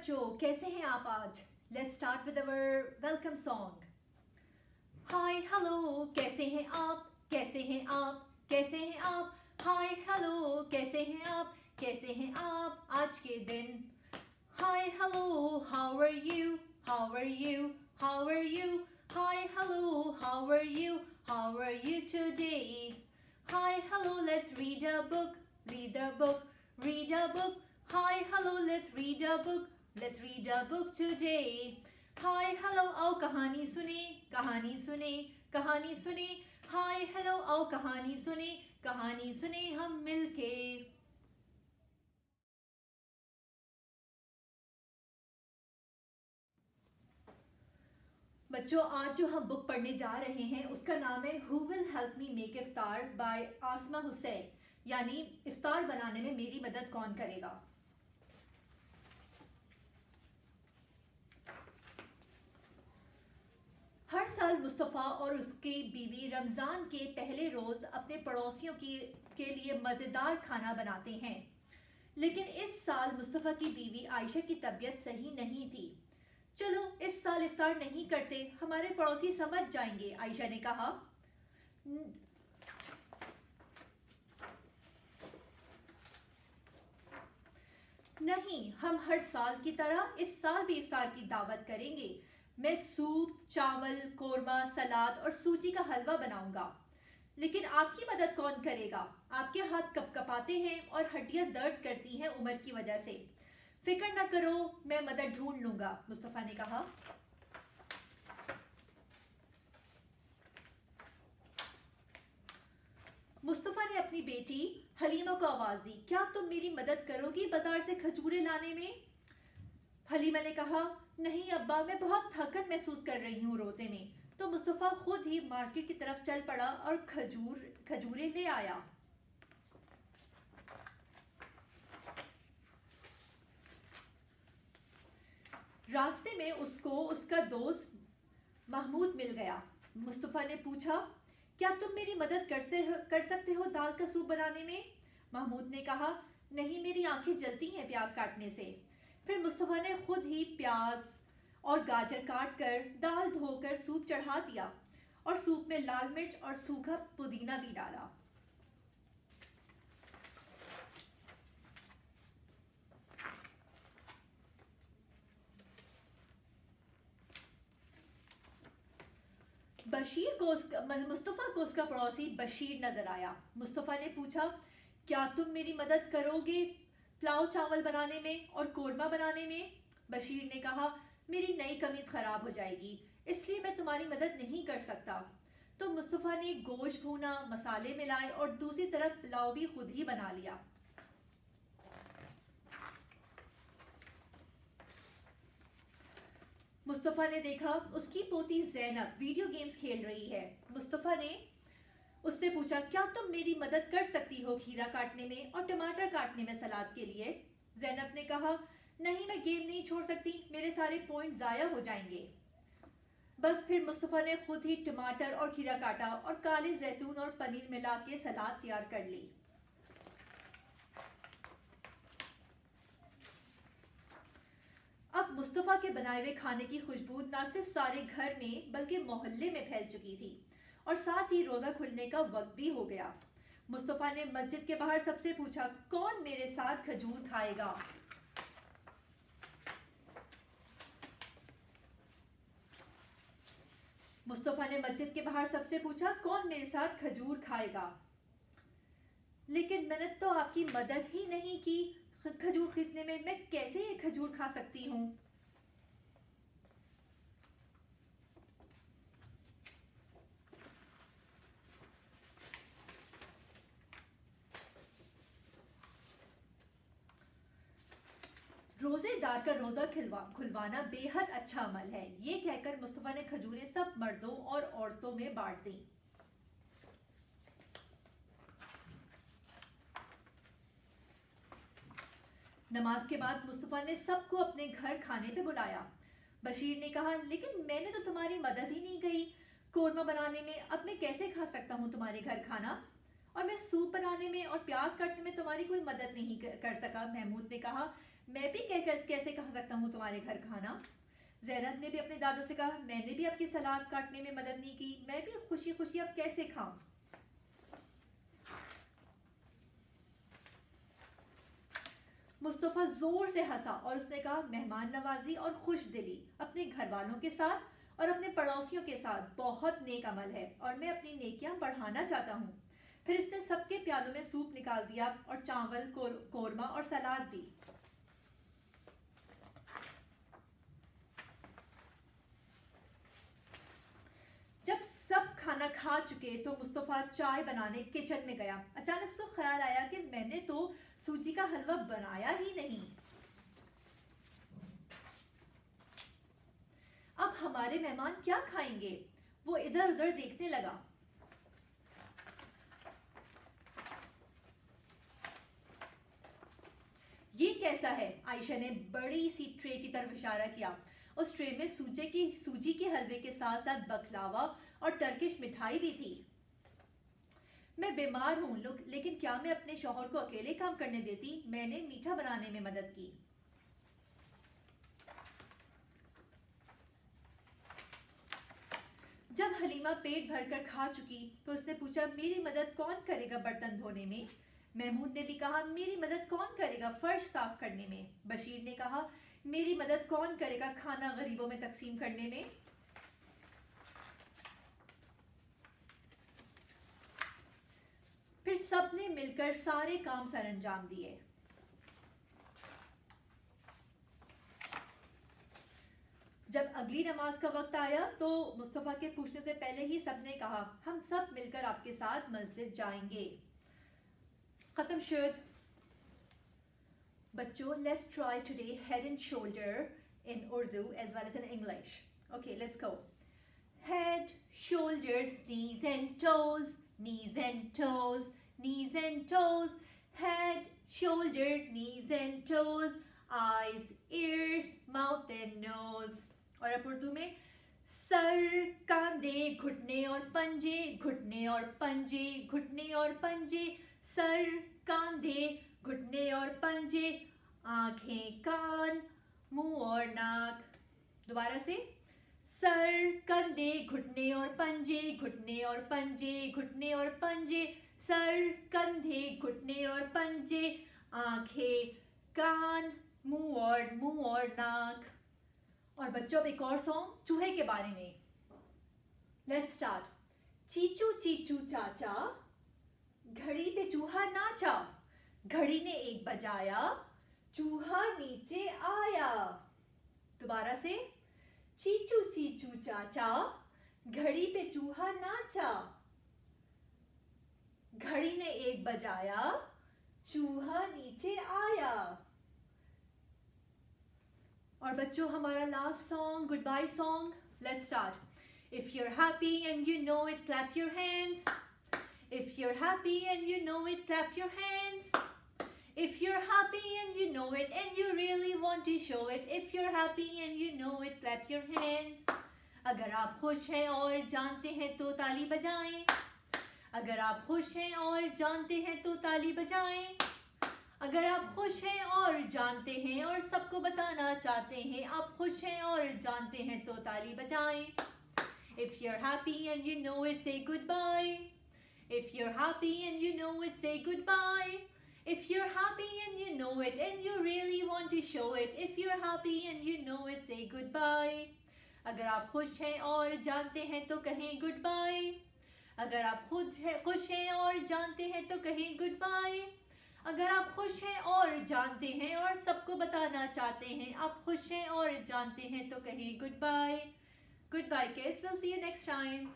बच्चों, कैसे हैं आप आज? Let's start with our welcome song. Hi hello, कैसे हैं आप? कैसे हैं आप? कैसे हैं आप? हाय हेलो, कैसे हैं आप? कैसे हैं आप आज के दिन? Hi hello, how are you? How are you? How are you? Hi hello, how are you? How are you today? Hi, hello, let's read a book. Read a book. Read a book. Hi, hello, let's read a book. Let's read a book today. Hi, hello, आओ कहानी सुने, कहानी सुने, कहानी सुने. Hi, hello, आओ कहानी सुने हम मिलके. बच्चों, आज जो हम बुक पढ़ने जा रहे हैं उसका नाम है who will help me make iftar by Asma Hussain, यानी इफ्तार बनाने में मेरी मदद कौन करेगा. हर साल मुस्तफ़ा और उसकी बीवी रमज़ान के पहले रोज़ अपने पड़ोसियों के लिए मज़ेदार खाना बनाते हैं. लेकिन इस साल मुस्तफ़ा की बीवी आयशा की तबीयत सही नहीं थी. चलो इस साल इफ्तार नहीं करते, हमारे पड़ोसी समझ जाएंगे, आयशा ने कहा. नहीं, हम हर साल की तरह इस साल भी इफ्तार की दावत करेंगे. मैं सूप, चावल, कोरमा, सलाद और सूजी का हलवा बनाऊंगा. लेकिन आपकी मदद कौन करेगा? आपके हाथ कपकपाते हैं और हड्डियां दर्द करती हैं उम्र की वजह से. फिक्र न करो, मैं मदद ढूंढ लूंगा, मुस्तफ़ा ने कहा. मुस्तफ़ा ने अपनी बेटी हलीमा को आवाज दी. क्या तुम मेरी मदद करोगी बाजार से खजूरें लाने में? हलीमा ने कहा, नहीं अब्बा, मैं बहुत थकन महसूस कर रही हूँ रोजे में. तो मुस्तफ़ा खुद ही मार्केट की तरफ चल पड़ा और खजूरें ले आया. रास्ते में उसको उसका दोस्त महमूद मिल गया. मुस्तफ़ा ने पूछा, क्या तुम मेरी मदद कर सकते हो दाल का सूप बनाने में? महमूद ने कहा, नहीं, मेरी आंखें जलती हैं प्याज काटने से. फिर मुस्तफ़ा ने खुद ही प्याज और गाजर काट कर दाल धोकर सूप चढ़ा दिया और सूप में लाल मिर्च और सूखा पुदीना भी डाला. मुस्तफ़ा को उसका पड़ोसी बशीर नजर आया. मुस्तफ़ा ने पूछा, क्या तुम मेरी मदद करोगे पुलाव चावल बनाने में और कोरमा बनाने में? बशीर ने कहा, मेरी नई कमीज खराब हो जाएगी, इसलिए मैं तुम्हारी मदद नहीं कर सकता. तो मुस्तफ़ा ने गोश्त भूना, मसाले मिलाए और दूसरी तरफ पुलाव भी खुद ही बना लिया. मुस्तफ़ा ने देखा उसकी पोती ज़ैनब वीडियो गेम्स खेल रही है. मुस्तफ़ा ने उससे पूछा, क्या तुम मेरी मदद कर सकती हो खीरा काटने में और टमाटर काटने में सलाद के लिए? ज़ैनब ने कहा, नहीं, मैं गेम नहीं छोड़ सकती, मेरे सारे पॉइंट ज़ाया हो जाएंगे. बस फिर मुस्तफ़ा ने खुद ही टमाटर और खीरा काटा और काले जैतून और पनीर मिला के सलाद तैयार कर ली. अब मुस्तफ़ा के बनाए हुए खाने की खुशबू न सिर्फ सारे घर में बल्कि मोहल्ले में फैल चुकी थी और साथ ही रोज़ा खुलने का वक्त भी हो गया. मुस्तफ़ा ने मस्जिद के बाहर सबसे पूछा, कौन मेरे साथ खजूर खाएगा? मुस्तफ़ा ने मस्जिद के बाहर सबसे पूछा, कौन मेरे साथ खजूर खाएगा? लेकिन मैंने तो आपकी मदद ही नहीं की खजूर खरीदने में, मैं कैसे ये खजूर खा सकती हूँ? रोजेदार का रोजा खुलवाना बेहद अच्छा अमल है, ये कहकर मुस्तफ़ा ने खजूरें सब मर्दों और औरतों में बांट दी. नमाज के बाद मुस्तफ़ा ने सबको अपने घर खाने पे बुलाया. बशीर ने कहा, लेकिन मैंने तो तुम्हारी मदद ही नहीं की कोरमा बनाने में, अब मैं कैसे खा सकता हूँ तुम्हारे घर खाना? और मैं सूप बनाने में और प्याज काटने में तुम्हारी कोई मदद नहीं कर सका। महमूद ने कहा, मैं भी कैसे खा सकता हूँ तुम्हारे घर खाना। ज़ैनब ने भी अपने दादा से कहा, मैंने भी आपकी सलाद काटने में मदद नहीं की, मैं भी खुशी खुशी अब कैसे खाऊं। मुस्तफ़ा जोर से हंसा और उसने कहा, मेहमान नवाजी और खुश दिली अपने घर वालों के साथ और अपने पड़ोसियों के साथ बहुत नेक अमल है और मैं अपनी नेकियां बढ़ाना चाहता हूँ। फिर इसने सबके प्यालों में सूप निकाल दिया और चावल, कोरमा और सलाद दी। जब सब खाना खा चुके तो मुस्तफ़ा चाय बनाने किचन में गया। अचानक उसको ख्याल आया कि मैंने तो सूजी का हलवा बनाया ही नहीं। अब हमारे मेहमान क्या खाएंगे? वो इधर उधर देखने लगा। ये कैसा है? आयशा ने बड़ी सी ट्रे की तरफ इशारा किया। उस ट्रे में सूजी के हलवे के साथ साथ बकलावा और टर्किश मिठाई भी थी। मैं बीमार हूं लेकिन क्या मैं अपने शौहर को अकेले काम करने देती? मैंने मीठा बनाने में मदद की। जब हलीमा पेट भरकर खा चुकी तो उसने पूछा, मेरी मदद कौन करेगा बर्तन धोने में? महमूद ने भी कहा, मेरी मदद कौन करेगा फर्श साफ करने में? बशीर ने कहा, मेरी मदद कौन करेगा खाना गरीबों में तकसीम करने में? फिर सबने मिलकर सारे काम सरअंजाम दिए। जब अगली नमाज का वक्त आया तो मुस्तफ़ा के पूछने से पहले ही सबने कहा, हम सब मिलकर आपके साथ मस्जिद जाएंगे। खत्म शुद। बच्चों, let's try today head and shoulder in Urdu as well as in English. Okay, let's go. Head, shoulders, knees and toes, knees and toes, knees and toes. Head, shoulder, knees and toes, eyes, ears, mouth and nose. और अब उर्दू में sir, कंधे, घुटने और पंजे, घुटने और पंजे, घुटने और पंजे, सर, कंधे, घुटने और पंजे, आंखें, कान, मुंह और नाक। दोबारा से, सर, कंधे, घुटने और पंजे, घुटने और पंजे, घुटने और पंजे, सर, कंधे, घुटने और पंजे, आंखें, कान, मुंह और नाक। और बच्चों, अब एक और सॉन्ग चूहे के बारे में। Let's start. चीचू चीचू चाचा, घड़ी पे चूहा नाचा, घड़ी ने एक बजाया, चूहा नीचे आया। दोबारा से, चीचू चीचू चाचा, घड़ी पे चूहा नाचा, घड़ी ने एक बजाया, चूहा नीचे आया। और बच्चों, हमारा last song, goodbye song. Let's start. If you're happy and you know it, clap your hands. If you're happy and you know it, clap your hands. If you're happy and you know it and you really want to show it, if you're happy and you know it, clap your hands. अगर आप खुश हैं और जानते हैं तो ताली बजाएं। अगर आप खुश हैं और जानते हैं तो ताली बजाएं। अगर आप खुश हैं और जानते हैं और सबको बताना चाहते हैं आप खुश हैं और जानते हैं तो ताली बजाएं। If you're happy and you know it, say goodbye. If you're happy and you know it, say goodbye. If you're happy and you know it and you really want to show it, if you're happy and you know it, say goodbye. अगर आप खुश हैं और जानते हैं तो कहें goodbye. अगर आप खुश हैं और जानते हैं तो कहें goodbye. अगर आप खुश हैं और जानते हैं और सबको बताना चाहते हैं आप खुश हैं और जानते हैं तो कहें goodbye. Goodbye kids, we'll see you next time.